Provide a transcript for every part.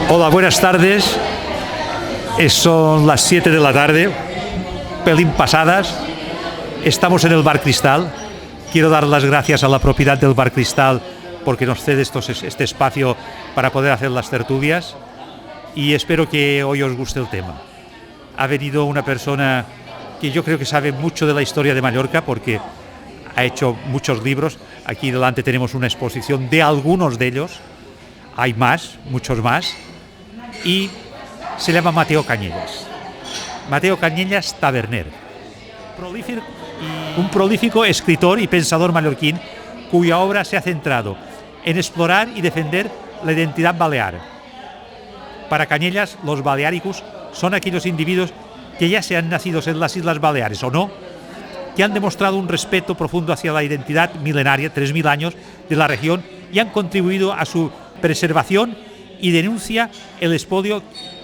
Hola, buenas tardes. Son las 7 de la tarde, pelín pasadas. Estamos en el Bar Cristal. Quiero dar las gracias a la propiedad del Bar Cristal porque nos cede este espacio para poder hacer las tertulias y espero que hoy os guste el tema. Ha venido una persona que yo creo que sabe mucho de la historia de Mallorca porque ha hecho muchos libros. Aquí delante tenemos una exposición de algunos de ellos. Hay más, muchos más. Y se llama Mateo Cañellas. Mateo Cañellas Taberner. Un prolífico escritor y pensador mallorquín cuya obra se ha centrado en explorar y defender la identidad balear. Para Cañellas, los baleáricos son aquellos individuos que ya sean nacidos en las Islas Baleares o no, que han demostrado un respeto profundo hacia la identidad milenaria, 3.000 años, de la región y han contribuido a su preservación y denuncia el expolio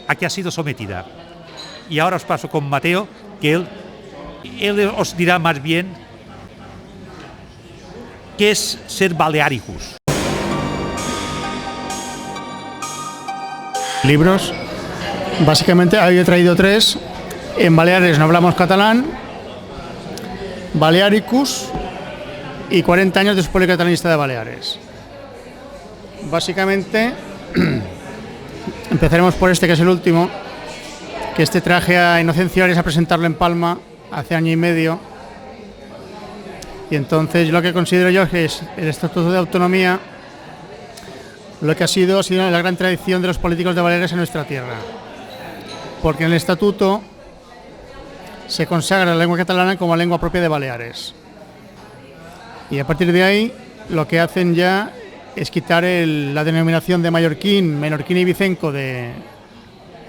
a que ha sido sometida. Y ahora os paso con Mateo, que él os dirá más bien qué es ser balearicus. Libros, básicamente yo he traído 3. En Baleares no hablamos catalán, Balearicus y 40 años de expolio catalanista de Baleares. Básicamente empezaremos por este, que es el último, que este traje a Inocencio Arias a presentarlo en Palma hace año y medio, y entonces lo que considero yo es el Estatuto de Autonomía, lo que ha sido la gran tradición de los políticos de Baleares en nuestra tierra, porque en el Estatuto se consagra la lengua catalana como lengua propia de Baleares, y a partir de ahí lo que hacen ya es quitar la denominación de mallorquín, menorquín y vicenco de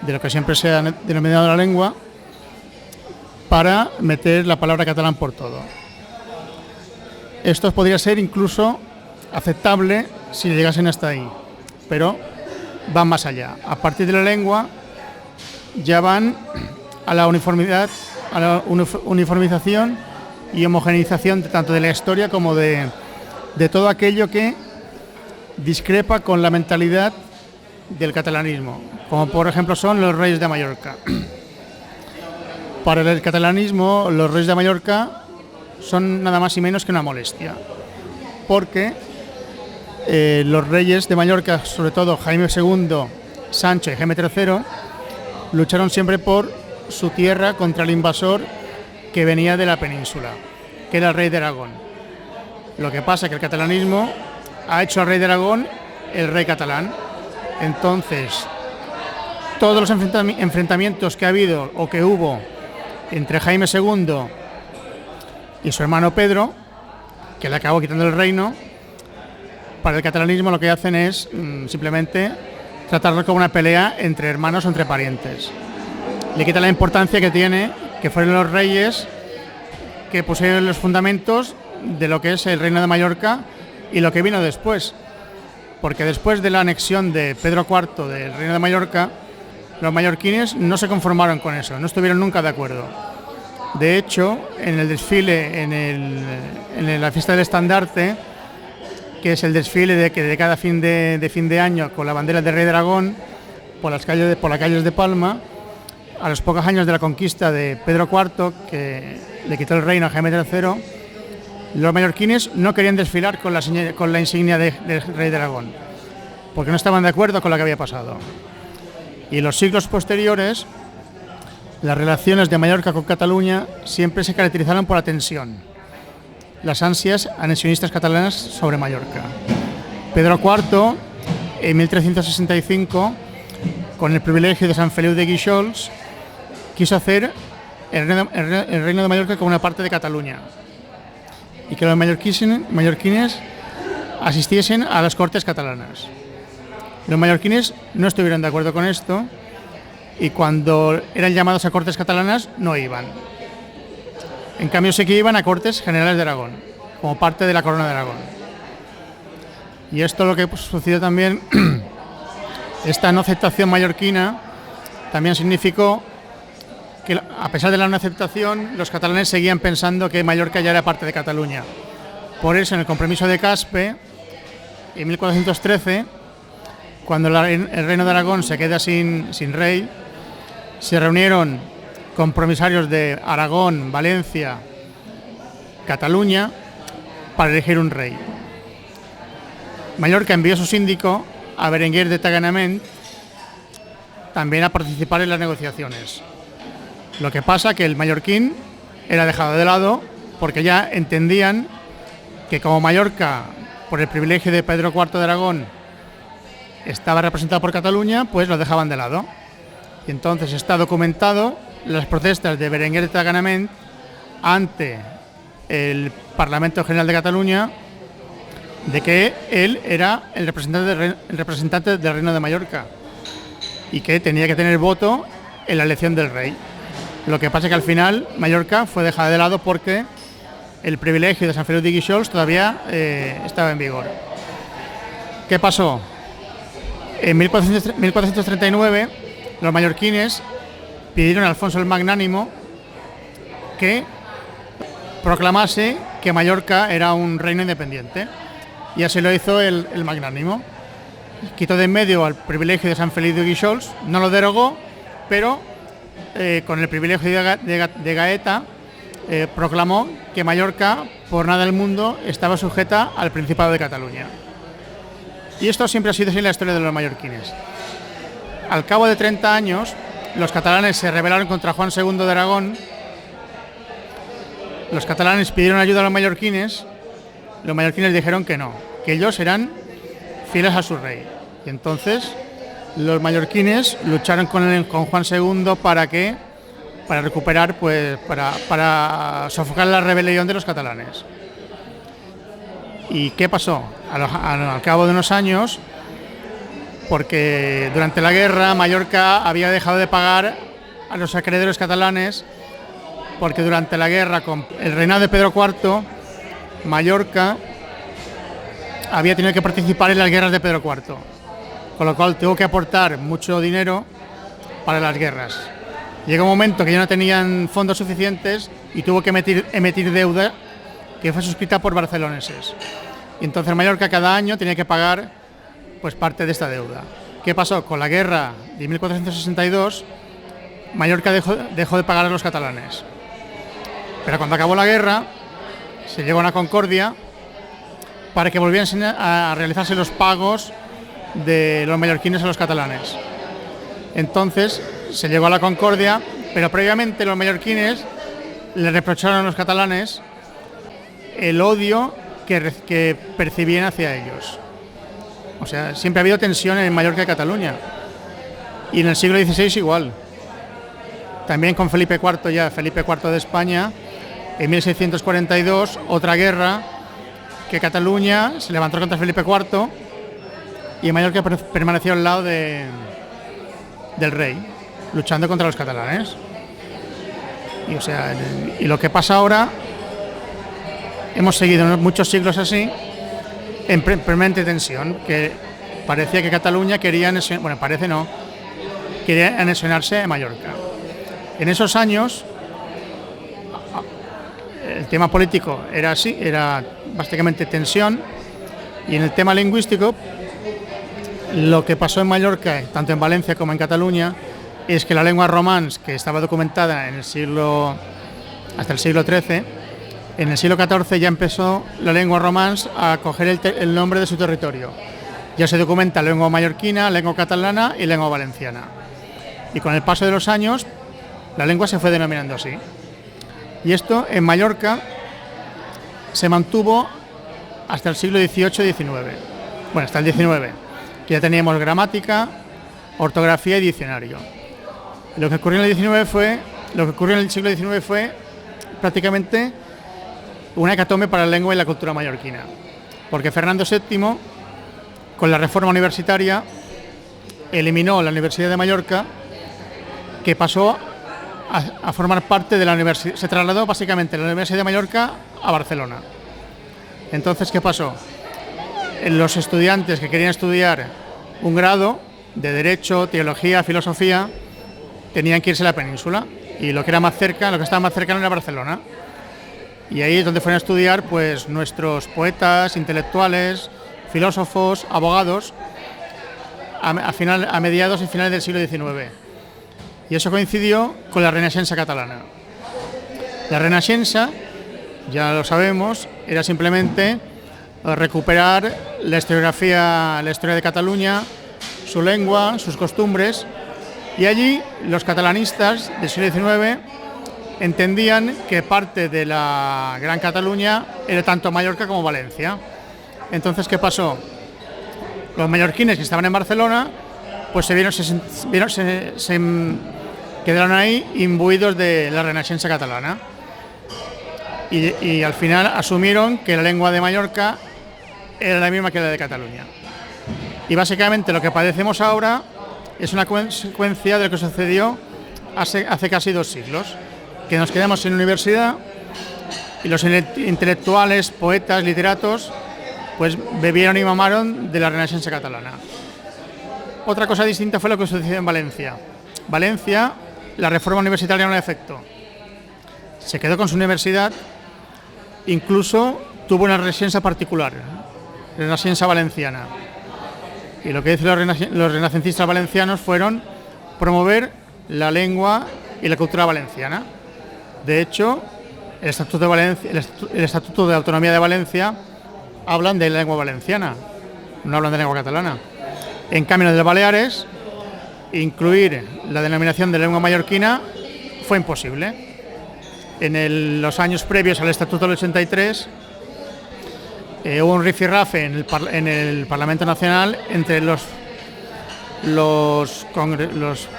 lo que siempre se ha denominado la lengua, para meter la palabra catalán por todo. Esto podría ser incluso aceptable si llegasen hasta ahí, pero van más allá. A partir de la lengua ya van a la uniformidad, a la uniformización y homogeneización tanto de la historia como de todo aquello que discrepa con la mentalidad del catalanismo, como por ejemplo son los reyes de Mallorca. Para el catalanismo, los reyes de Mallorca son nada más y menos que una molestia, porque los reyes de Mallorca, sobre todo Jaime II, Sancho y Jaime III, lucharon siempre por su tierra contra el invasor que venía de la península, que era el rey de Aragón. Lo que pasa es que el catalanismo ha hecho al rey de Aragón el rey catalán. Entonces, todos los enfrentamientos que ha habido o que hubo entre Jaime II y su hermano Pedro, que le acabó quitando el reino, para el catalanismo lo que hacen es simplemente tratarlo como una pelea entre hermanos o entre parientes. Le quita la importancia que tiene, que fueron los reyes que pusieron los fundamentos de lo que es el reino de Mallorca y lo que vino después, porque después de la anexión de Pedro IV del reino de Mallorca, los mallorquines no se conformaron con eso, no estuvieron nunca de acuerdo. De hecho, en el desfile, en la fiesta del estandarte, que es el desfile de cada fin de año con la bandera del Rey de Aragón por las calles de Palma, a los pocos años de la conquista de Pedro IV, que le quitó el reino a Jaime III, los mallorquines no querían desfilar con la insignia del Rey de Aragón, porque no estaban de acuerdo con lo que había pasado. Y en los siglos posteriores, las relaciones de Mallorca con Cataluña siempre se caracterizaron por la tensión, las ansias anexionistas catalanas sobre Mallorca. Pedro IV, en 1365, con el privilegio de San Feliu de Guíxols, quiso hacer el reino de Mallorca como una parte de Cataluña y que los mallorquines asistiesen a las Cortes catalanas. Los mallorquines no estuvieron de acuerdo con esto y cuando eran llamados a Cortes catalanas no iban. En cambio sí que iban a Cortes Generales de Aragón, como parte de la Corona de Aragón. Y esto lo que sucedió también, esta no aceptación mallorquina, también significó que a pesar de la no aceptación, los catalanes seguían pensando que Mallorca ya era parte de Cataluña. Por eso, en el compromiso de Caspe, en 1413, cuando el reino de Aragón se queda sin rey, se reunieron compromisarios de Aragón, Valencia, Cataluña, para elegir un rey. Mallorca envió a su síndico, a Berenguer de Taganament, también a participar en las negociaciones. Lo que pasa que el mallorquín era dejado de lado porque ya entendían que como Mallorca, por el privilegio de Pedro IV de Aragón, estaba representado por Cataluña, pues lo dejaban de lado. Y entonces está documentado las protestas de Berenguer de Taganament ante el Parlamento General de Cataluña de que él era el representante del Reino de Mallorca y que tenía que tener voto en la elección del rey. Lo que pasa es que al final Mallorca fue dejada de lado porque el privilegio de San Feliu de Guíxols todavía estaba en vigor. ¿Qué pasó? En 1439 los mallorquines pidieron a Alfonso el Magnánimo que proclamase que Mallorca era un reino independiente. Y así lo hizo el Magnánimo. Quitó de en medio al privilegio de San Feliu de Guíxols, no lo derogó, pero con el privilegio de Gaeta proclamó que Mallorca, por nada del mundo, estaba sujeta al Principado de Cataluña. Y esto siempre ha sido así en la historia de los mallorquines. Al cabo de 30 años, los catalanes se rebelaron contra Juan II de Aragón. Los catalanes pidieron ayuda a los mallorquines dijeron que no, que ellos eran fieles a su rey. Y entonces los mallorquines lucharon con Juan II para recuperar, pues, para sofocar la rebelión de los catalanes. ¿Y qué pasó? Al cabo de unos años, porque durante la guerra Mallorca había dejado de pagar a los acreedores catalanes, porque durante la guerra, con el reinado de Pedro IV, Mallorca había tenido que participar en las guerras de Pedro IV, con lo cual tuvo que aportar mucho dinero para las guerras. Llegó un momento que ya no tenían fondos suficientes y tuvo que emitir deuda que fue suscrita por barceloneses. Y entonces Mallorca cada año tenía que pagar, pues, parte de esta deuda. ¿Qué pasó? Con la guerra de 1462, Mallorca dejó de pagar a los catalanes. Pero cuando acabó la guerra, se llegó a una concordia para que volviesen a realizarse los pagos de los mallorquines a los catalanes. Entonces se llegó a la concordia, pero previamente los mallorquines le reprocharon a los catalanes el odio que percibían hacia ellos. O sea, siempre ha habido tensión en Mallorca y Cataluña. Y en el siglo XVI igual. También con Felipe IV de España, en 1642, otra guerra, que Cataluña se levantó contra Felipe IV y Mallorca permaneció al lado del rey, luchando contra los catalanes. Y lo que pasa ahora, hemos seguido muchos siglos así, en permanente tensión, que parecía que Cataluña quería, bueno, parece no, querían anexionarse a Mallorca. En esos años el tema político era así, era básicamente tensión, y en el tema lingüístico lo que pasó en Mallorca, tanto en Valencia como en Cataluña, es que la lengua romance, que estaba documentada en hasta el siglo XIII, en el siglo XIV ya empezó la lengua romance a coger el nombre de su territorio. Ya se documenta lengua mallorquina, lengua catalana y lengua valenciana. Y con el paso de los años, la lengua se fue denominando así. Y esto en Mallorca se mantuvo hasta el siglo XVIII-XIX. Bueno, hasta el XIX, que ya teníamos gramática, ortografía y diccionario. Lo que ocurrió en el siglo XIX fue prácticamente una hecatombe para la lengua y la cultura mallorquina, porque Fernando VII, con la reforma universitaria, eliminó la Universidad de Mallorca, que pasó a formar parte de la universidad. Se trasladó básicamente la Universidad de Mallorca a Barcelona. Entonces, ¿qué pasó? Los estudiantes que querían estudiar un grado de Derecho, Teología, Filosofía, tenían que irse a la península, y lo que estaba más cercano era Barcelona. Y ahí es donde fueron a estudiar pues nuestros poetas, intelectuales, filósofos, abogados, a mediados y finales del siglo XIX. Y eso coincidió con la Renaixença catalana. La Renaixença, ya lo sabemos, era simplemente recuperar la historia de Cataluña, su lengua, sus costumbres, y allí los catalanistas del siglo XIX entendían que parte de la Gran Cataluña era tanto Mallorca como Valencia. Entonces, ¿qué pasó? Los mallorquines que estaban en Barcelona pues se quedaron ahí imbuidos de la Renaixença catalana, y al final asumieron que la lengua de Mallorca era la misma que la de Cataluña. Y básicamente lo que padecemos ahora es una consecuencia de lo que sucedió hace casi 2 siglos, que nos quedamos sin universidad y los intelectuales, poetas, literatos pues bebieron y mamaron de la Renaixença catalana. Otra cosa distinta fue lo que sucedió en Valencia. Valencia, la reforma universitaria no le afectó. Se quedó con su universidad, incluso tuvo una Renaixença particular, Renaixença valenciana. Y lo que dicen los renacentistas valencianos fueron promover la lengua y la cultura valenciana. De hecho, el Estatuto de Autonomía de Valencia hablan de lengua valenciana, no hablan de lengua catalana. En cambio, en el de Baleares, incluir la denominación de lengua mallorquina fue imposible. En los años previos al Estatuto del 83 hubo un rifirrafe en el Parlamento Nacional entre los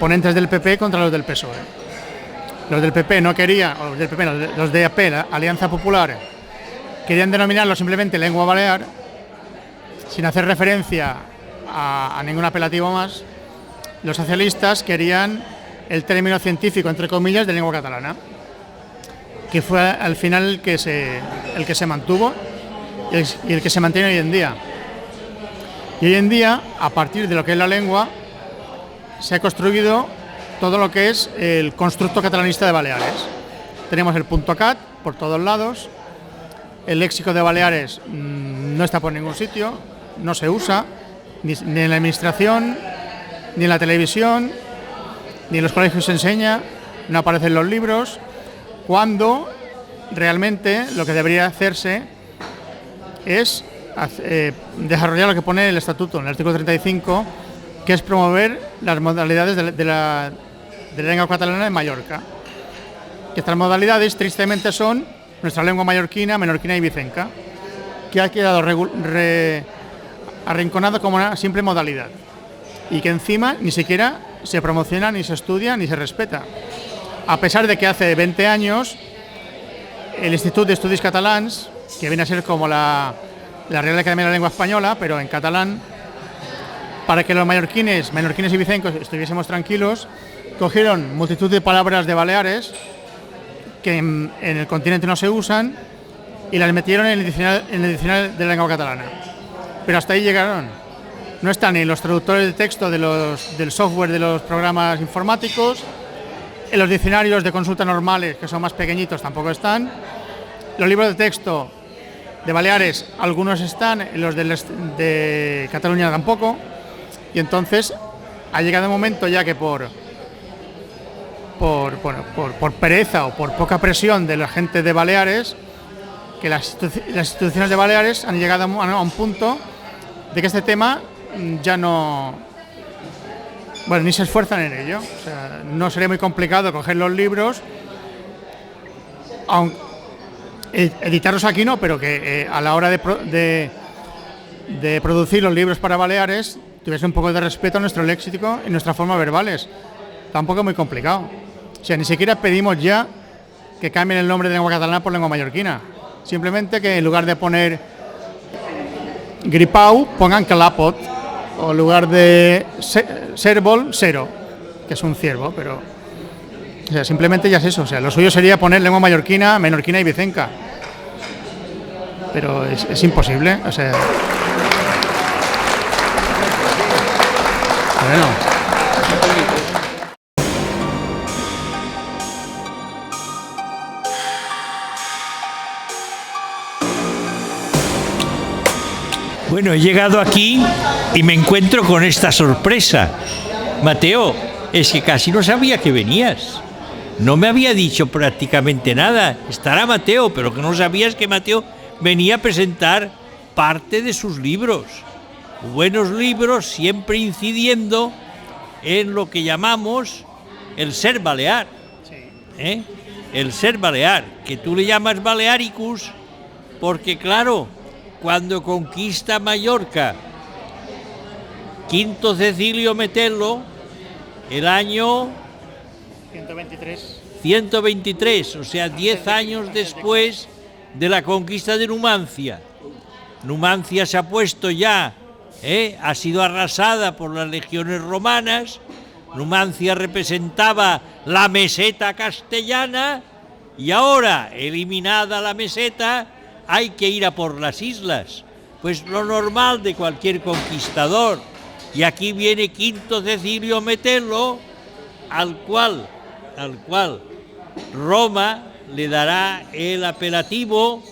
ponentes del PP contra los del PSOE. Los del PP no querían, los de AP, la Alianza Popular, querían denominarlo simplemente lengua balear, sin hacer referencia a ningún apelativo más. Los socialistas querían el término científico, entre comillas, de lengua catalana, que fue al final el que se mantuvo y el que se mantiene hoy en día. Y hoy en día, a partir de lo que es la lengua, se ha construido todo lo que es el constructo catalanista de Baleares. Tenemos el .cat por todos lados, el léxico de Baleares no está por ningún sitio, no se usa, ni en la administración, ni en la televisión, ni en los colegios se enseña, no aparece en los libros, cuando realmente lo que debería hacerse es desarrollar lo que pone el Estatuto, en el artículo 35, que es promover las modalidades de la lengua catalana en Mallorca. Que estas modalidades, tristemente, son nuestra lengua mallorquina, menorquina y vicenca, que ha quedado arrinconado como una simple modalidad y que encima ni siquiera se promociona, ni se estudia, ni se respeta. A pesar de que hace 20 años el Institut d'Estudis Catalans, que viene a ser como la Real Academia de la Lengua Española, pero en catalán, para que los menorquines y vicencos estuviésemos tranquilos, cogieron multitud de palabras de Baleares que en el continente no se usan y las metieron en el diccionario de la lengua catalana. Pero hasta ahí llegaron. No están ni los traductores de texto del software de los programas informáticos, en los diccionarios de consulta normales, que son más pequeñitos, tampoco están. Los libros de texto de Baleares, algunos están, en los de Cataluña tampoco. Y entonces ha llegado el momento ya que por pereza o por poca presión de la gente de Baleares, que las instituciones de Baleares han llegado a un punto de que este tema ya no... Bueno, ni se esfuerzan en ello. O sea, no sería muy complicado coger los libros, editarlos aquí no, pero que a la hora de producir los libros para Baleares tuviese un poco de respeto a nuestro léxico y nuestra forma verbales. Tampoco es muy complicado. O sea, ni siquiera pedimos ya que cambien el nombre de lengua catalana por lengua mallorquina. Simplemente que en lugar de poner gripau, pongan calapot, o en lugar de cérvol, cero, que es un ciervo, pero... O sea, simplemente ya es eso. O sea, lo suyo sería poner lengua mallorquina, menorquina y vicenca. Pero es imposible, o sea... Bueno... Bueno, he llegado aquí y me encuentro con esta sorpresa. Mateo, es que casi no sabía que venías. No me había dicho prácticamente nada. Estará Mateo, pero que no sabías que Mateo venía a presentar parte de sus libros. Buenos libros, siempre incidiendo en lo que llamamos el ser balear. El ser balear, que tú le llamas Balearicus, porque claro, cuando conquista Mallorca Quinto Cecilio Metelo, el año 123, o sea, 10 años después de la conquista de Numancia. Numancia se ha puesto ya, ha sido arrasada por las legiones romanas. Numancia representaba la meseta castellana y ahora, eliminada la meseta, hay que ir a por las islas, pues lo normal de cualquier conquistador. Y aquí viene Quinto Cecilio Metelo, al cual Roma le dará el apelativo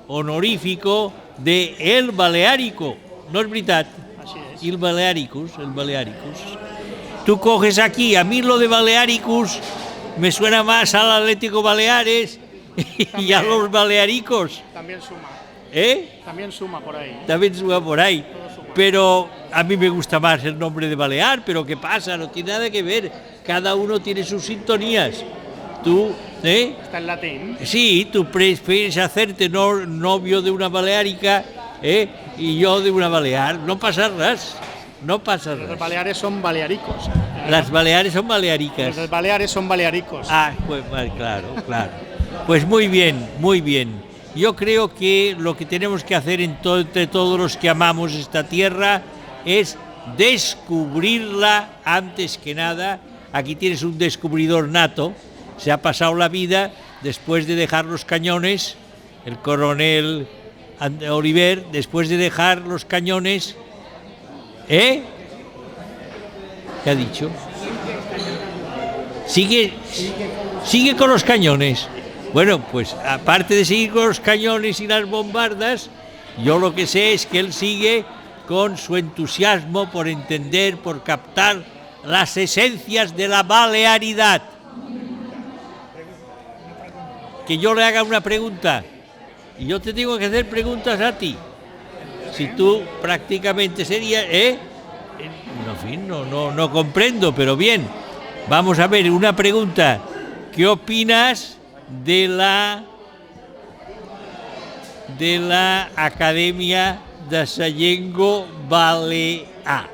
honorífico de el Baleárico. No es verdad, el Balearicus. Tú coges aquí, a mí lo de Balearicus me suena más al Atlético Baleares y a los Balearicos. También suma. También suma por ahí. También suma por ahí. Pero a mí me gusta más el nombre de Balear, pero ¿qué pasa? No tiene nada que ver. Cada uno tiene sus sintonías. Tú, Está en latín. Sí, tú prefieres hacerte novio de una baleárica, y yo de una balear. No pasa ras. Los baleares son balearicos. Las baleares son balearicas. Los baleares son balearicos. Ah, pues claro. Pues muy bien. Yo creo que lo que tenemos que hacer entre todos los que amamos esta tierra es descubrirla antes que nada. Aquí tienes un descubridor nato. Se ha pasado la vida después de dejar los cañones, el coronel Oliver, después de dejar los cañones, ¿qué ha dicho? Sigue con los cañones. Bueno, pues aparte de seguir con los cañones y las bombardas, yo lo que sé es que él sigue con su entusiasmo por entender, por captar las esencias de la balearidad. Que yo le haga una pregunta y yo te tengo que hacer preguntas a ti. Si tú prácticamente serías, en fin, no comprendo, pero bien. Vamos a ver, una pregunta. ¿Qué opinas de la Academia de la Llengua Balear?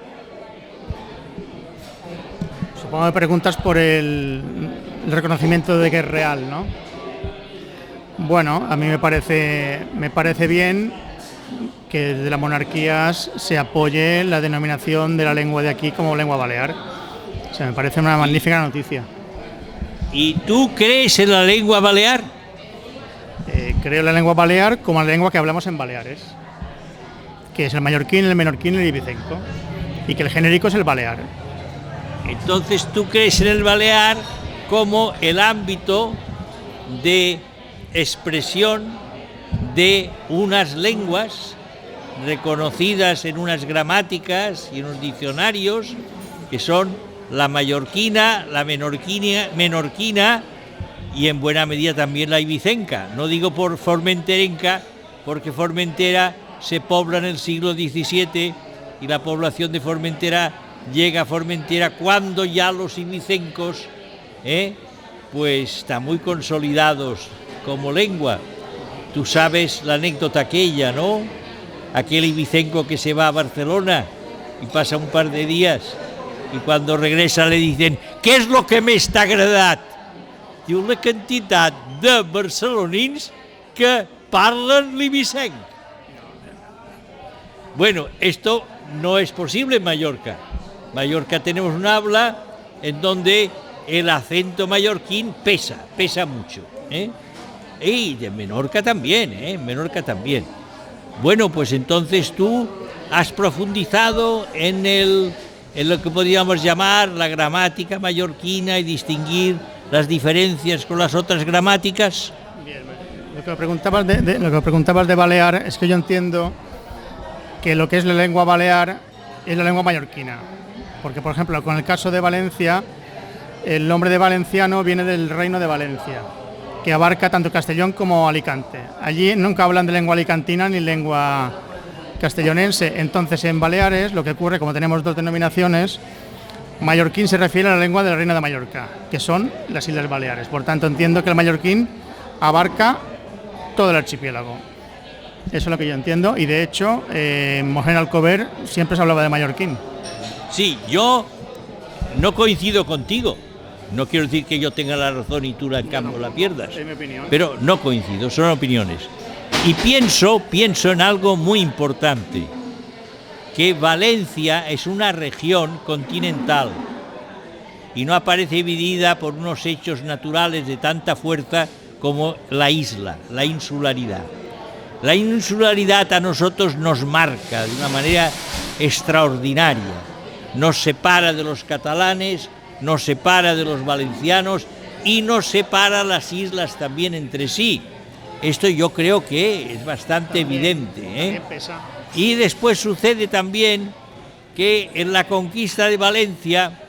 Supongo que preguntas por el reconocimiento de que es real, ¿no? Bueno, a mí me parece bien que desde las monarquías se apoye la denominación de la lengua de aquí como lengua balear. O sea, me parece una magnífica noticia. ¿Y tú crees en la lengua balear? Creo en la lengua balear como la lengua que hablamos en Baleares, que es el mallorquín, el menorquín y el ibicenco. y que el genérico es el balear. Entonces tú crees en el balear como el ámbito de expresión de unas lenguas reconocidas en unas gramáticas y en unos diccionarios, que son la mallorquina, la menorquina y en buena medida también la ibicenca. No digo por formenterenca, porque Formentera se pobla en el siglo XVII y la población de Formentera llega a Formentera cuando ya los ibicencos pues están muy consolidados como lengua. Tú sabes la anécdota aquella, ¿no? Aquel ibicenco que se va a Barcelona y pasa un par de días y cuando regresa le dicen «¿Qué es lo que més t'ha agradat?» Diu «La quantitat de barcelonins que parlen l'ibicenc». Bueno, esto no es posible en Mallorca. Mallorca tenemos un habla en donde el acento mallorquín pesa mucho, y de Menorca también, Menorca también. Bueno, pues entonces tú has profundizado en lo que podríamos llamar la gramática mallorquina y distinguir las diferencias con las otras gramáticas. Bien, lo que preguntabas de balear es que yo entiendo que lo que es la lengua balear es la lengua mallorquina, porque por ejemplo con el caso de Valencia, el nombre de valenciano viene del Reino de Valencia, que abarca tanto Castellón como Alicante. Allí nunca hablan de lengua alicantina ni lengua castellonense. Entonces en Baleares lo que ocurre, como tenemos dos denominaciones, mallorquín se refiere a la lengua del Reino de Mallorca, que son las Islas Baleares. Por tanto entiendo que el mallorquín abarca todo el archipiélago. Eso es lo que yo entiendo, y de hecho en Mojén Alcover siempre se hablaba de mallorquín. Sí, yo no coincido contigo. No quiero decir que yo tenga la razón y tú la cambio la pierdas, Es mi opinión. pero no coincido, son opiniones. Y pienso en algo muy importante, que Valencia es una región continental y no aparece dividida por unos hechos naturales de tanta fuerza como la isla, la insularidad. La insularidad a nosotros nos marca de una manera extraordinaria, nos separa de los catalanes, nos separa de los valencianos y nos separa las islas también entre sí. Esto yo creo que es bastante evidente, Y después sucede también que en la conquista de Valencia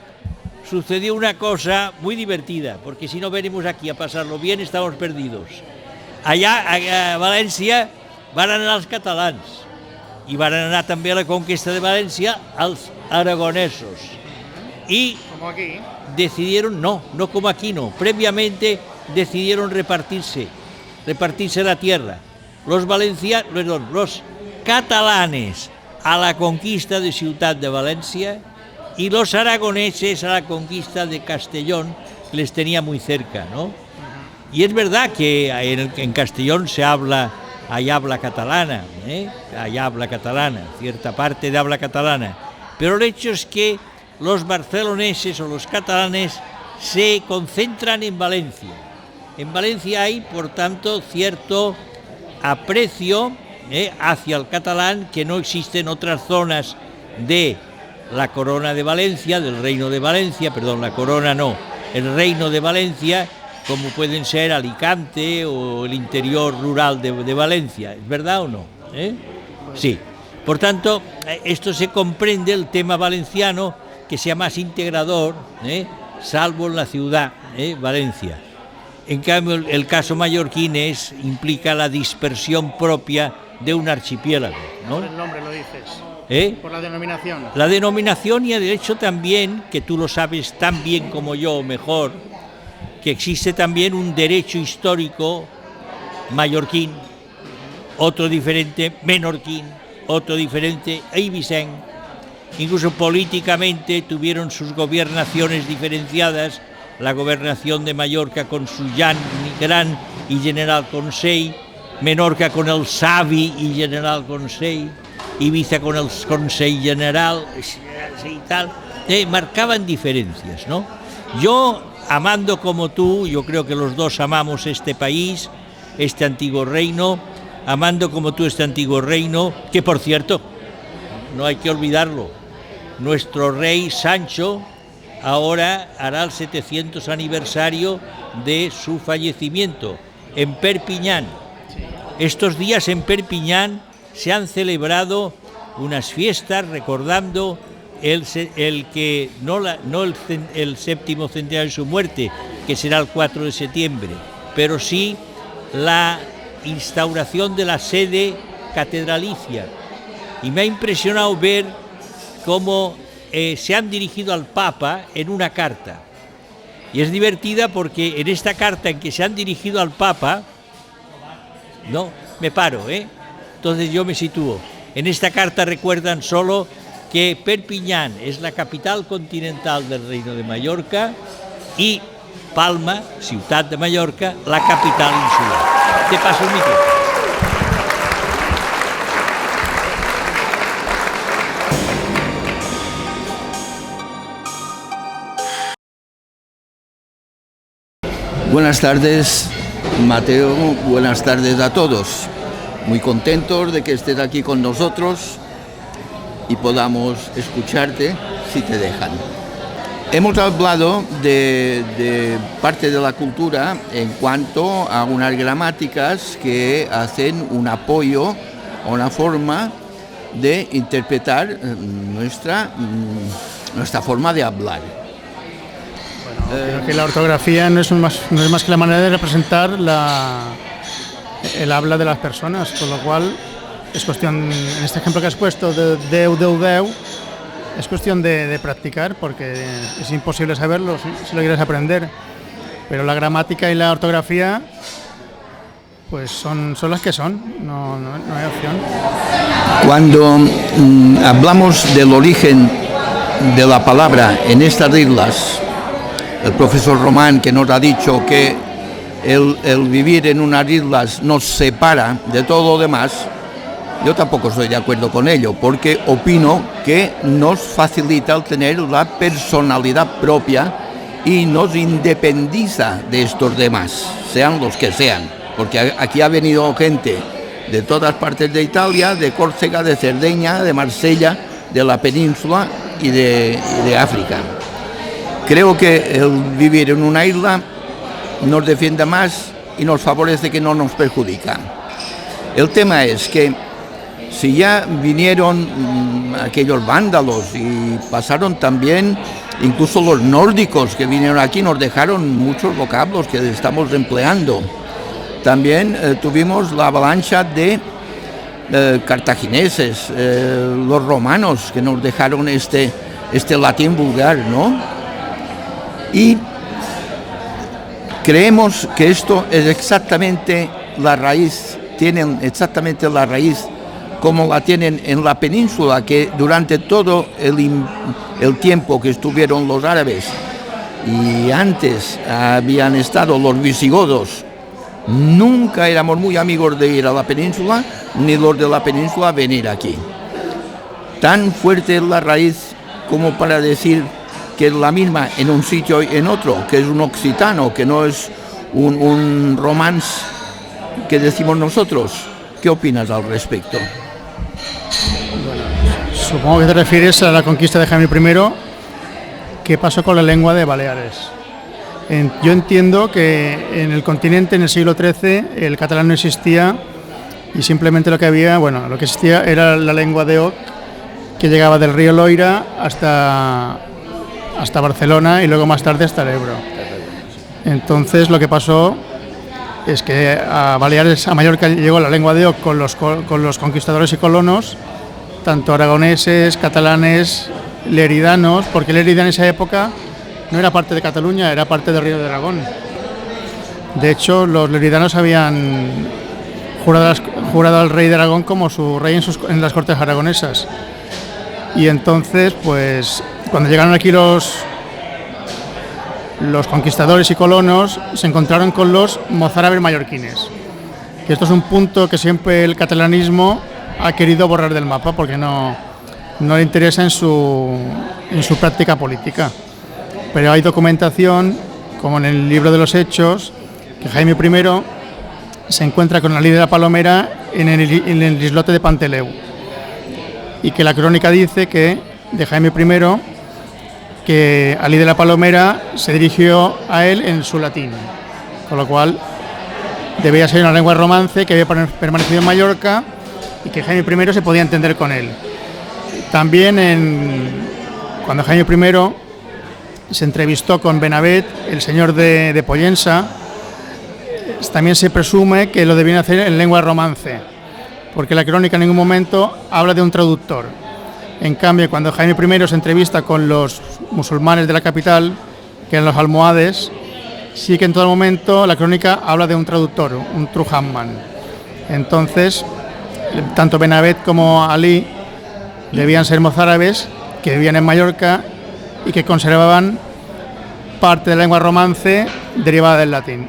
sucedió una cosa muy divertida, porque si no venimos aquí a pasarlo bien estamos perdidos. Allá a València van anar els catalans i van anar també a la conquista de València els aragonesos. Y Como aquí. decidieron, no como aquí, no, previamente decidieron repartirse la tierra. Los catalanes a la conquista de Ciutat de Valencia y los aragoneses a la conquista de Castellón, que les tenía muy cerca, ¿no? Y es verdad que en Castellón hay habla catalana, hay habla catalana, cierta parte de habla catalana, pero el hecho es que los barceloneses o los catalanes se concentran en Valencia. En Valencia hay, por tanto, cierto aprecio hacia el catalán que no existe en otras zonas de la Corona de Valencia, del Reino de Valencia, perdón, la Corona no, el Reino de Valencia, como pueden ser Alicante o el interior rural de Valencia. ¿Es verdad o no? Sí. Por tanto, esto se comprende, el tema valenciano, que sea más integrador, salvo en la ciudad, Valencia. En cambio, el caso mallorquín implica la dispersión propia de un archipiélago, ¿no? Por el nombre lo dices. Por la denominación. La denominación, y el hecho también, que tú lo sabes tan bien como yo, o mejor, que existe también un derecho histórico mallorquín, otro diferente menorquín, otro diferente eivissenc. Incluso políticamente tuvieron sus gobernaciones diferenciadas, la gobernación de Mallorca con su Gran y General Consell, Menorca con el Savi y General Consell, Ibiza con el Consell General y tal, marcaban diferencias, ¿no? Yo, amando como tú, yo creo que los dos amamos este país, este antiguo reino, amando como tú este antiguo reino, que por cierto, no hay que olvidarlo, nuestro rey Sancho ahora hará el 700 aniversario de su fallecimiento en Perpiñán. Estos días en Perpiñán se han celebrado unas fiestas recordando el séptimo centenario de su muerte, que será el 4 de septiembre, pero sí la instauración de la sede catedralicia. Y me ha impresionado ver cómo se han dirigido al Papa en una carta. Y es divertida porque en esta carta en que se han dirigido al Papa, no, me paro, entonces yo me sitúo. En esta carta recuerdan solo que Perpiñán es la capital continental del Reino de Mallorca y Palma, Ciutat de Mallorca, la capital insular. Te paso el micro. Buenas tardes, Mateo, buenas tardes a todos. Muy contentos de que estés aquí con nosotros y podamos escucharte si te dejan. Hemos hablado de parte de la cultura en cuanto a unas gramáticas que hacen un apoyo a una forma de interpretar nuestra forma de hablar. Creo que la ortografía no es más que la manera de representar el habla de las personas, con lo cual es cuestión, en este ejemplo que has puesto de deu, es cuestión de practicar, porque es imposible saberlo si lo quieres aprender, pero la gramática y la ortografía pues son las que son, no hay opción. Cuando hablamos del origen de la palabra en estas islas, el profesor Román, que nos ha dicho que el vivir en unas islas nos separa de todo lo demás, yo tampoco estoy de acuerdo con ello, porque opino que nos facilita el tener la personalidad propia y nos independiza de estos demás, sean los que sean, porque aquí ha venido gente de todas partes de Italia, de Córcega, de Cerdeña, de Marsella, de la península y de África. Creo que el vivir en una isla nos defiende más y nos favorece, que no nos perjudica. El tema es que si ya vinieron aquellos vándalos y pasaron también, incluso los nórdicos que vinieron aquí, nos dejaron muchos vocablos que estamos empleando. También tuvimos la avalancha de cartagineses, los romanos, que nos dejaron este latín vulgar, ¿no? Y creemos que esto es exactamente la raíz, tienen exactamente la raíz como la tienen en la península, que durante todo el tiempo que estuvieron los árabes y antes habían estado los visigodos, nunca éramos muy amigos de ir a la península, ni los de la península venir aquí. Tan fuerte es la raíz como para decir que es la misma en un sitio y en otro, que es un occitano, que no es un romance que decimos nosotros. ¿Qué opinas al respecto? Bueno, supongo que te refieres a la conquista de Jaime I. ¿Qué pasó con la lengua de Baleares? Yo entiendo que en el continente, en el siglo XIII, el catalán no existía y simplemente lo que existía era la lengua de Oc, que llegaba del río Loira hasta Barcelona y luego más tarde hasta el Ebro. Entonces lo que pasó es que a Baleares, a Mallorca, llegó la lengua de Oc con los conquistadores y colonos, tanto aragoneses, catalanes, leridanos, porque Lérida en esa época no era parte de Cataluña, era parte del Río de Aragón. De hecho, los leridanos habían jurado al rey de Aragón como su rey en las cortes aragonesas. Y entonces, pues, cuando llegaron aquí los conquistadores y colonos, se encontraron con los mozárabes mallorquines. Que esto es un punto que siempre el catalanismo ha querido borrar del mapa, porque no le interesa en su práctica política. Pero hay documentación, como en el libro de los Hechos, que Jaime I se encuentra con la líder palomera en el islote de Panteleu, y que la crónica dice que de Jaime I, que Alí de la Palomera se dirigió a él en su latín, con lo cual debía ser una lengua romance que había permanecido en Mallorca y que Jaime I se podía entender con él. También cuando Jaime I se entrevistó con Benavet, el señor de Pollensa, también se presume que lo debían hacer en lengua romance, porque la crónica en ningún momento habla de un traductor. En cambio, cuando Jaime I se entrevista con los musulmanes de la capital, que eran los almohades, sí que en todo momento la crónica habla de un traductor, un Truhamman. Entonces, tanto Benavet como Alí debían ser mozárabes que vivían en Mallorca y que conservaban parte de la lengua romance derivada del latín.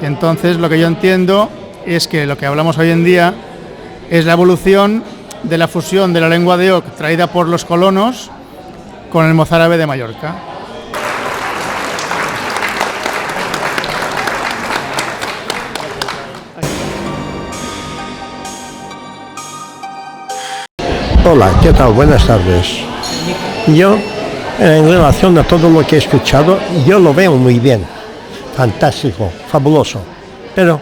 Y entonces lo que yo entiendo es que lo que hablamos hoy en día es la evolución de la fusión de la lengua de Oc traída por los colonos con el mozárabe de Mallorca. Hola, ¿qué tal? Buenas tardes. Yo, en relación a todo lo que he escuchado, yo lo veo muy bien, fantástico, fabuloso. Pero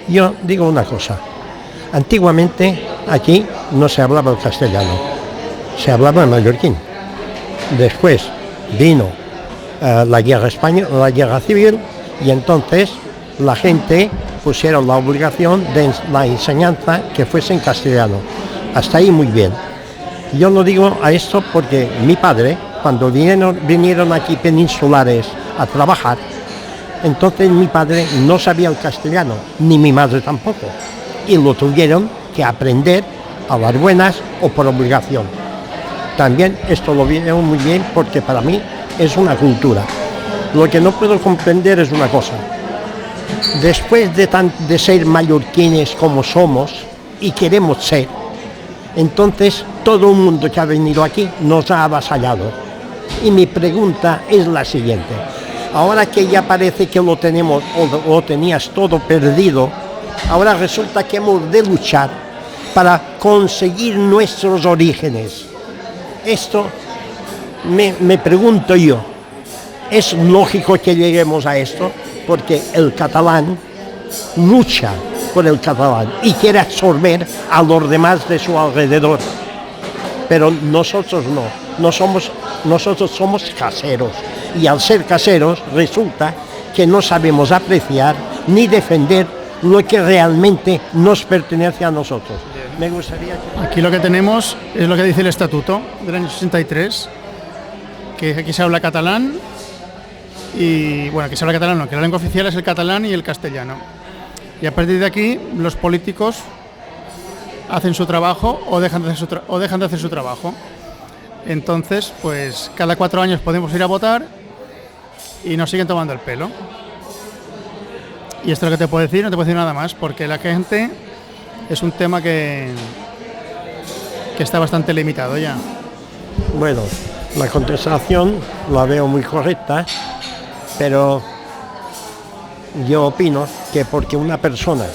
yo digo una cosa, antiguamente aquí no se hablaba el castellano, se hablaba el mallorquín. Después vino la guerra civil, y entonces la gente pusieron la obligación de la enseñanza que fuese en castellano. Hasta ahí muy bien. Yo lo digo a esto porque mi padre, cuando vinieron aquí peninsulares a trabajar, entonces mi padre no sabía el castellano, ni mi madre tampoco, y lo tuvieron que aprender a las buenas o por obligación. También esto lo veo muy bien porque para mí es una cultura. Lo que no puedo comprender es una cosa. Después de ser mallorquines como somos y queremos ser, entonces todo el mundo que ha venido aquí nos ha avasallado. Y mi pregunta es la siguiente. Ahora que ya parece que lo tenemos o lo tenías todo perdido, ahora resulta que hemos de luchar para conseguir nuestros orígenes. Esto me pregunto yo, ¿es lógico que lleguemos a esto? Porque el catalán lucha por el catalán y quiere absorber a los demás de su alrededor. Pero nosotros nosotros somos caseros, y al ser caseros resulta que no sabemos apreciar ni defender lo que realmente nos pertenece a nosotros. Me gustaría que... Aquí lo que tenemos es lo que dice el Estatuto del año 63, que aquí se habla catalán, y bueno, aquí se habla catalán, no, que la lengua oficial es el catalán y el castellano. Y a partir de aquí los políticos hacen su trabajo o dejan de hacer su trabajo. Entonces, pues cada 4 años podemos ir a votar y nos siguen tomando el pelo. Y esto es lo que te puedo decir, no te puedo decir nada más, porque la gente es un tema que está bastante limitado ya. Bueno, la contestación la veo muy correcta, pero yo opino que porque una persona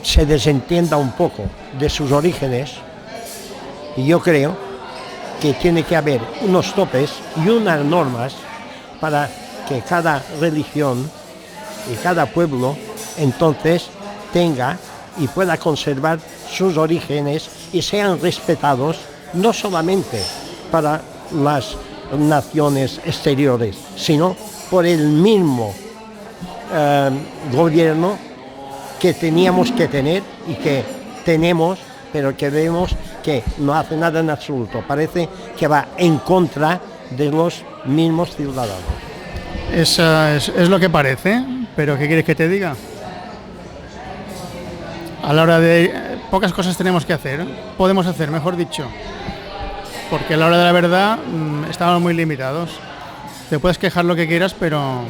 se desentienda un poco de sus orígenes, yo creo que tiene que haber unos topes y unas normas para que cada religión y cada pueblo entonces tenga y pueda conservar sus orígenes y sean respetados no solamente para las naciones exteriores, sino por el mismo gobierno que teníamos que tener y que tenemos, pero que vemos que no hace nada en absoluto. Parece que va en contra de los mismos ciudadanos. Es lo que parece, pero ¿qué quieres que te diga? A la hora de... pocas cosas tenemos que hacer, podemos hacer, mejor dicho, porque a la hora de la verdad estamos muy limitados. Te puedes quejar lo que quieras, pero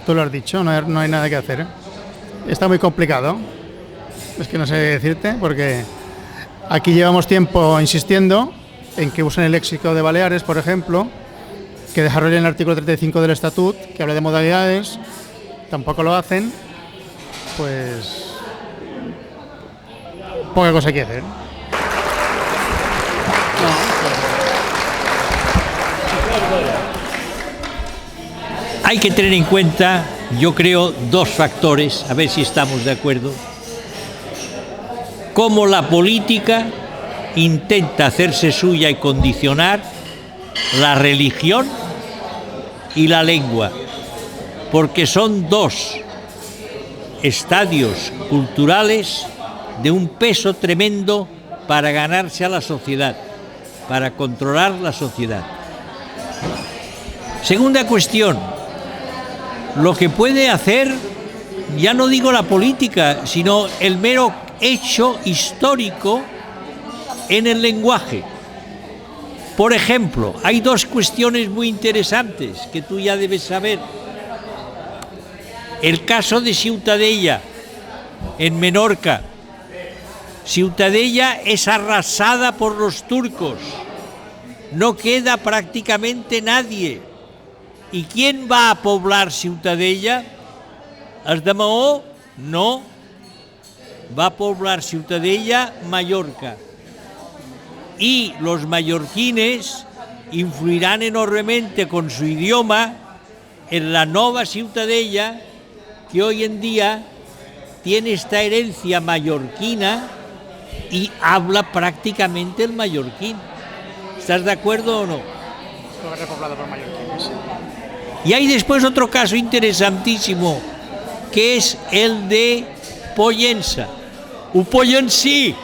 tú lo has dicho, no hay nada que hacer. Está muy complicado, es que no sé decirte, porque aquí llevamos tiempo insistiendo en que usen el léxico de Baleares, por ejemplo, que desarrollen el artículo 35 del Estatut, que habla de modalidades, tampoco lo hacen, pues poca cosa hay que hacer. No. hay que tener en cuenta, yo creo, dos factores, a ver si estamos de acuerdo. Cómo la política intenta hacerse suya y condicionar la religión y la lengua, porque son dos estadios culturales de un peso tremendo para ganarse a la sociedad, para controlar la sociedad. Segunda cuestión, lo que puede hacer, ya no digo la política, sino el mero hecho histórico en el lenguaje. Por ejemplo, hay dos cuestiones muy interesantes que tú ya debes saber. El caso de Ciutadella, en Menorca. Ciutadella es arrasada por los turcos. No queda prácticamente nadie. ¿Y quién va a poblar Ciutadella? ¿Els de Maó? No. Va a poblar Ciutadella Mallorca. Y los mallorquines influirán enormemente con su idioma en la nueva Ciutadella, que hoy en día tiene esta herencia mallorquina y habla prácticamente el mallorquín. ¿Estás de acuerdo o no? Todo repoblado por mallorquines. Y hay después otro caso interesantísimo, que es el de Pollença. Ho Pollensí,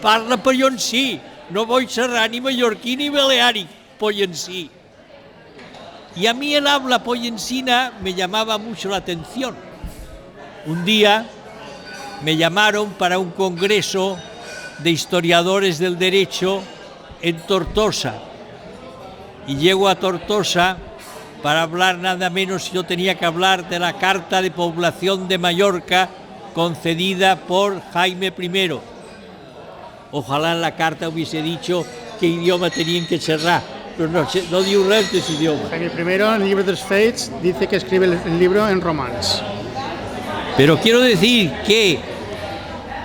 parla Pollensí, no voy xerrar ni mallorquí ni baleàric, Pollensí. Y a mí el habla pollencina me llamaba mucho la atención. Un día me llamaron para un congreso de historiadores del derecho en Tortosa. Y llego a Tortosa para hablar nada menos, yo tenía que hablar de la Carta de Población de Mallorca concedida por Jaime I. Ojalá en la carta hubiese dicho qué idioma tenían que xerrar, pero no diu res de ese idioma. Jaime I, en el libro de los Fates, dice que escribe el libro en romanç. Pero quiero decir que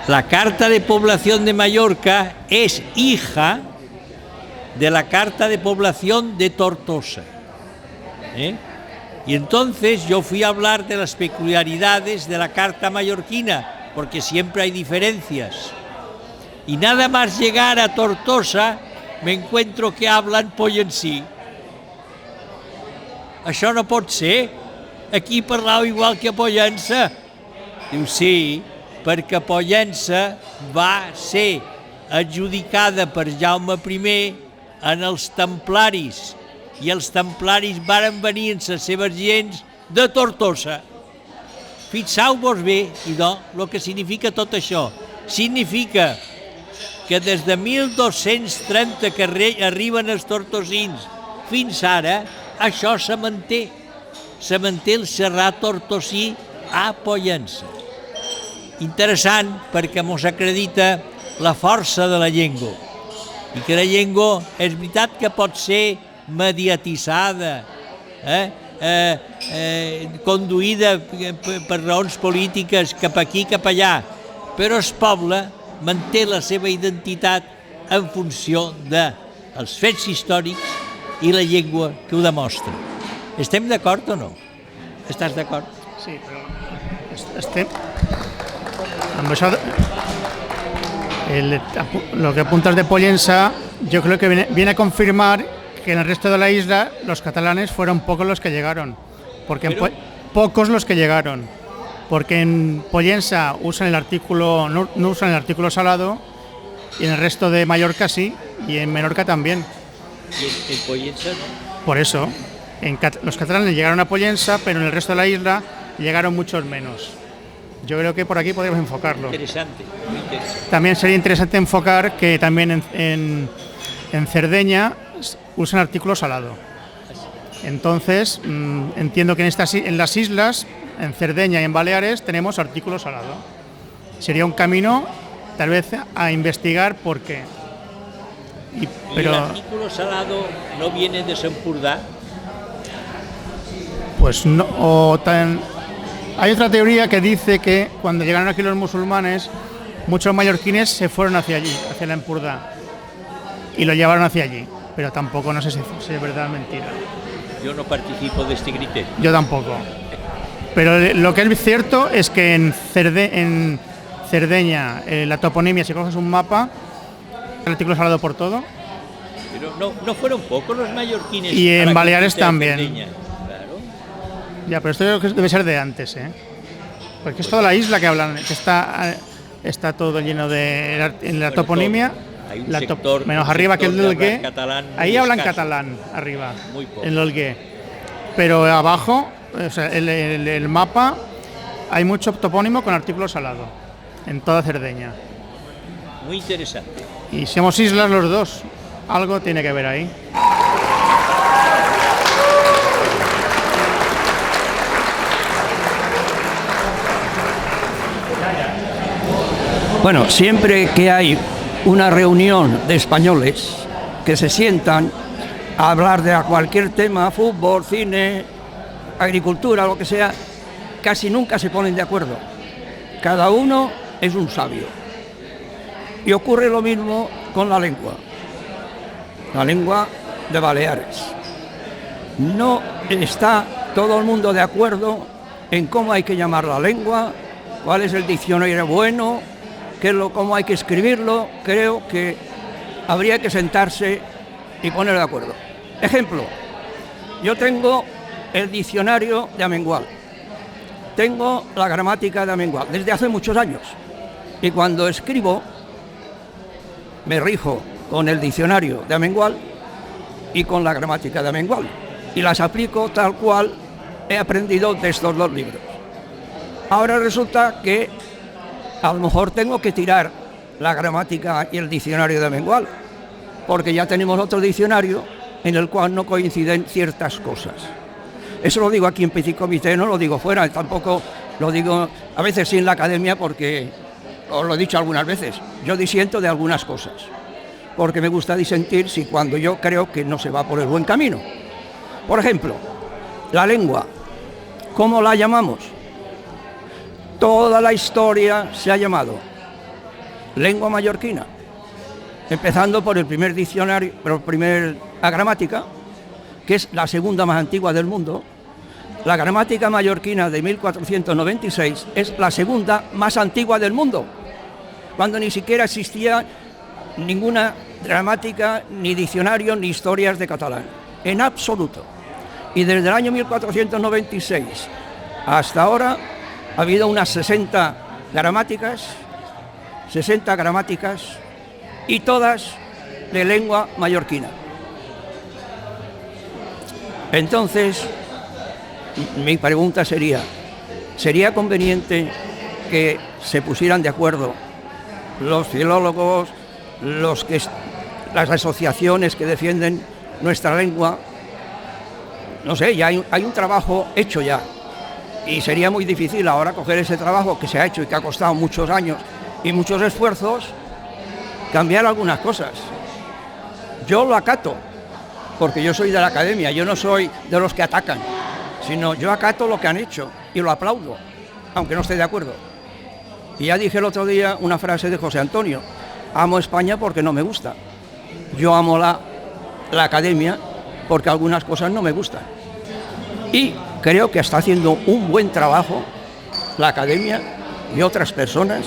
la Carta de Población de Mallorca es hija de la Carta de Población de Tortosa. Y entonces yo fui a hablar de las peculiaridades de la Carta mallorquina, porque siempre hay diferencias. Y nada más llegar a Tortosa me encuentro que hablan Pollensí. Això no pot ser. Aquí parlau igual que a Pollença. Diu, sí, perquè Pollença va ser adjudicada per Jaume I en els templaris, i els templaris varen venir amb les seves gents de Tortosa. Fixeu-vos bé, idò, el que significa tot això. Significa que des de 1230 que arriben els tortosins fins ara, això se manté. Se manté el serrat tortosí a Pollença. Interessant perquè mos acredita la força de la llengua. I que la llengua és veritat que pot ser mediatitzada, conduïda per raons polítiques cap aquí, cap allà, però el poble manté la seva identitat en funció dels fets històrics i la llengua que ho demostra. Estem d'acord o no? Estàs d'acord? Sí, però estem... Amb això, lo que apuntas de Pollença, yo creo que viene a confirmar que en el resto de la isla los catalanes fueron pocos los que llegaron, porque pocos los que llegaron, porque en Pollença usan el artículo, no usan el artículo salado, y en el resto de Mallorca sí, y en Menorca también. ¿Y en Pollença no? Por eso, los catalanes llegaron a Pollença, pero en el resto de la isla llegaron muchos menos. Yo creo que por aquí podríamos enfocarlo. Interesante, muy interesante. También sería interesante enfocar que también en Cerdeña usan artículo salado. Entonces, entiendo que en las islas, en Cerdeña y en Baleares, tenemos artículo salado. Sería un camino, tal vez, a investigar por qué. Pero ¿y el artículo salado no viene de Sempordà? Pues no, hay otra teoría que dice que cuando llegaron aquí los musulmanes, muchos mallorquines se fueron hacia allí, hacia la Empordà, y lo llevaron hacia allí, pero tampoco no sé si es verdad o mentira. Yo no participo de este criterio. Yo tampoco. Pero lo que es cierto es que en Cerdeña, la toponimia, si coges un mapa, el artículo salado por todo. Pero no fueron pocos los mallorquines. Y en a la Baleares conquista de también. Cerdeña. Claro. Ya, pero esto debe ser de antes, ¿eh? Porque es toda la isla que hablan, que está todo lleno de en la toponimia. Hay un sector, menos arriba que el sector que Olgué. habla catalán muy Ahí hablan escaso. catalán, arriba. Muy poco. En el Olgué. Pero abajo, o sea, el mapa, hay mucho topónimo con artículo salado. En toda Cerdeña. Muy interesante. Y somos islas los dos. Algo tiene que ver ahí. Bueno, siempre que hay una reunión de españoles que se sientan a hablar de cualquier tema, fútbol, cine, agricultura, lo que sea, casi nunca se ponen de acuerdo. Cada uno es un sabio. Y ocurre lo mismo con la lengua de Baleares. No está todo el mundo de acuerdo en cómo hay que llamar la lengua, cuál es el diccionario bueno, cómo hay que escribirlo. Creo que habría que sentarse y poner de acuerdo. Ejemplo, yo tengo el diccionario de Amengual, tengo la gramática de Amengual desde hace muchos años, y cuando escribo me rijo con el diccionario de Amengual y con la gramática de Amengual, y las aplico tal cual he aprendido de estos dos libros. Ahora resulta que a lo mejor tengo que tirar la gramática y el diccionario de Amengual, porque ya tenemos otro diccionario en el cual no coinciden ciertas cosas. Eso lo digo aquí en Petit Comité, no lo digo fuera, tampoco lo digo a veces sí en la academia, porque os lo he dicho algunas veces, yo disiento de algunas cosas, porque me gusta disentir si cuando yo creo que no se va por el buen camino. Por ejemplo, la lengua, ¿cómo la llamamos? Toda la historia se ha llamado lengua mallorquina, empezando por el primer diccionario, la gramática, que es la segunda más antigua del mundo. La gramática mallorquina de 1496 es la segunda más antigua del mundo, cuando ni siquiera existía ninguna gramática, ni diccionario, ni historias de catalán, en absoluto. Y desde el año 1496 hasta ahora ha habido unas 60 gramáticas, y todas de lengua mallorquina. Entonces, mi pregunta ¿sería conveniente que se pusieran de acuerdo los filólogos, las asociaciones que defienden nuestra lengua? No sé, ya hay un trabajo hecho ya, y sería muy difícil ahora coger ese trabajo que se ha hecho y que ha costado muchos años y muchos esfuerzos, cambiar algunas cosas. Yo lo acato, porque yo soy de la academia, yo no soy de los que atacan, sino yo acato lo que han hecho y lo aplaudo, aunque no esté de acuerdo. Y ya dije el otro día una frase de José Antonio: amo España porque no me gusta. Yo amo la academia porque algunas cosas no me gustan. Y creo que está haciendo un buen trabajo la academia y otras personas.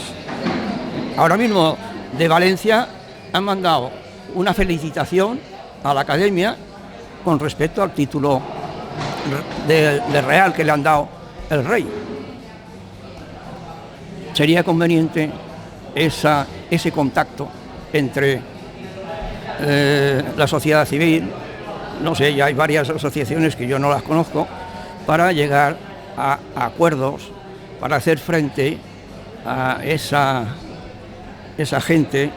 Ahora mismo de Valencia han mandado una felicitación a la academia con respecto al título de real que le han dado el rey. Sería conveniente ese contacto entre la sociedad civil, no sé, ya hay varias asociaciones que yo no las conozco, para llegar a acuerdos, para hacer frente a esa gente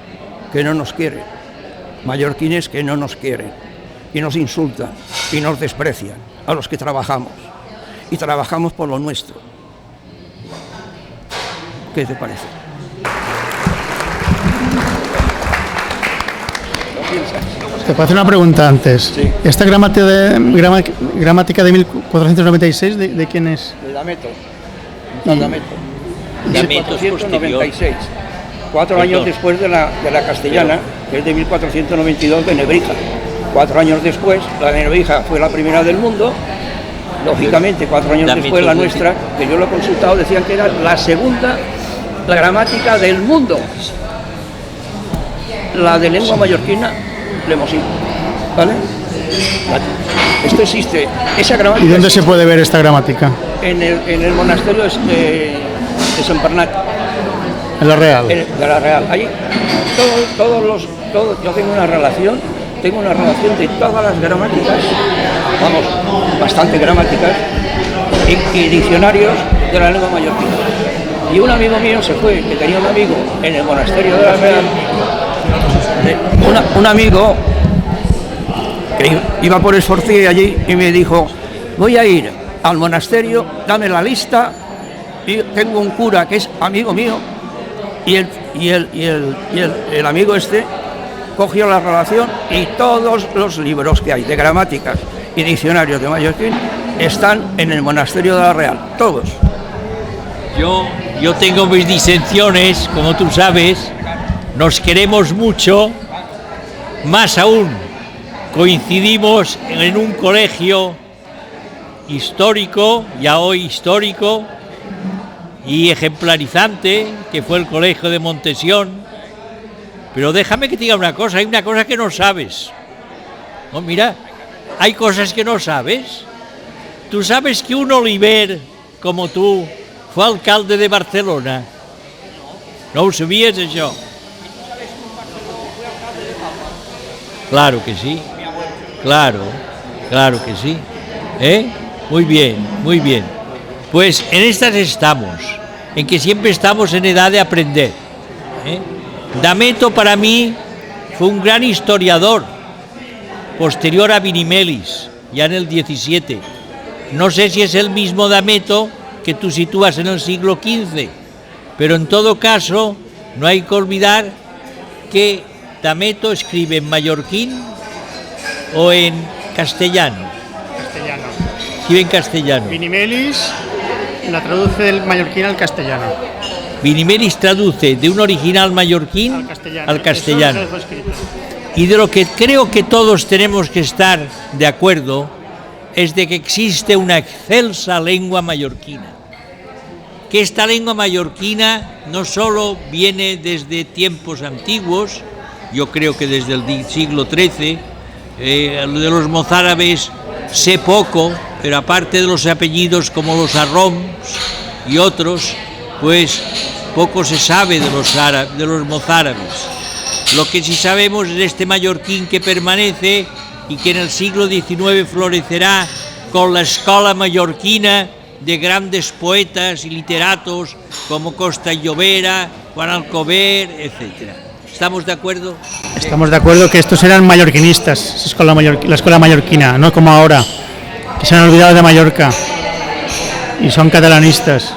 que no nos quiere, mallorquines que no nos quieren y nos insultan y nos desprecian a los que trabajamos, y trabajamos por lo nuestro. ¿Qué te parece? Te puedo hacer una pregunta antes. Sí. ¿Esta gramática de 1496 de quién es? De Dameto. Dameto. Dameto es posterior. 1496. 4 años después de la castellana, que es de 1492 de Nebrija. 4 años después, la de Nebrija fue la primera del mundo. Lógicamente, 4 años También después, la tuvo- nuestra, que yo lo he consultado, decían que era la segunda gramática del mundo. La de lengua mallorquina, Lemosín. ¿Vale? Esto existe. Esa ¿Y gramática dónde se puede ver esta gramática? en el monasterio de San Bernat, En la Real. de la Real. Allí, yo tengo una relación de todas las gramáticas, vamos, bastante gramáticas, y diccionarios de la lengua mallorquina. Y un amigo mío se fue, que tenía un amigo en el monasterio de la Real, un amigo que iba por Esforcí allí y me dijo, voy a ir al monasterio, dame la lista, y tengo un cura que es amigo mío, y el amigo este cogió la relación y todos los libros que hay de gramáticas y diccionarios de mallorquín están en el monasterio de la Real, todos. Yo tengo mis disensiones, como tú sabes, nos queremos mucho, más aún, coincidimos en un colegio histórico, ya hoy histórico, y ejemplarizante, que fue el colegio de Montesión. Pero déjame que te diga una cosa, hay una cosa que no sabes. No, mira, hay cosas que no sabes. Tú sabes que un Oliver, como tú, fue alcalde de Barcelona. No ho sabies, això? Claro que sí. Claro que sí. Muy bien, muy bien. Pues en estas estamos, en que siempre estamos en edad de aprender. Dameto para mí fue un gran historiador, posterior a Vinimelis, ya en el 17. No sé si es el mismo Dameto que tú sitúas en el siglo XV, pero en todo caso no hay que olvidar que Dameto escribe en mallorquín o en castellano. Castellano. Escribe en castellano. Vinimelis la traduce del mallorquín al castellano. Vinimelis traduce de un original mallorquín al castellano. Eso es escrito. Y de lo que creo que todos tenemos que estar de acuerdo es de que existe una excelsa lengua mallorquina. Que esta lengua mallorquina no solo viene desde tiempos antiguos, yo creo que desde el siglo XIII, de los mozárabes sé poco, pero aparte de los apellidos como los Arroms y otros, pues poco se sabe de los mozárabes. Lo que sí sabemos es este mallorquín que permanece y que en el siglo XIX florecerá con la escola mallorquina de grandes poetas y literatos como Costa y Llobera, Juan Alcover, etc. ¿Estamos de acuerdo? Estamos de acuerdo que estos eran mallorquinistas, la escuela mallorquina, no como ahora, que se han olvidado de Mallorca y son catalanistas.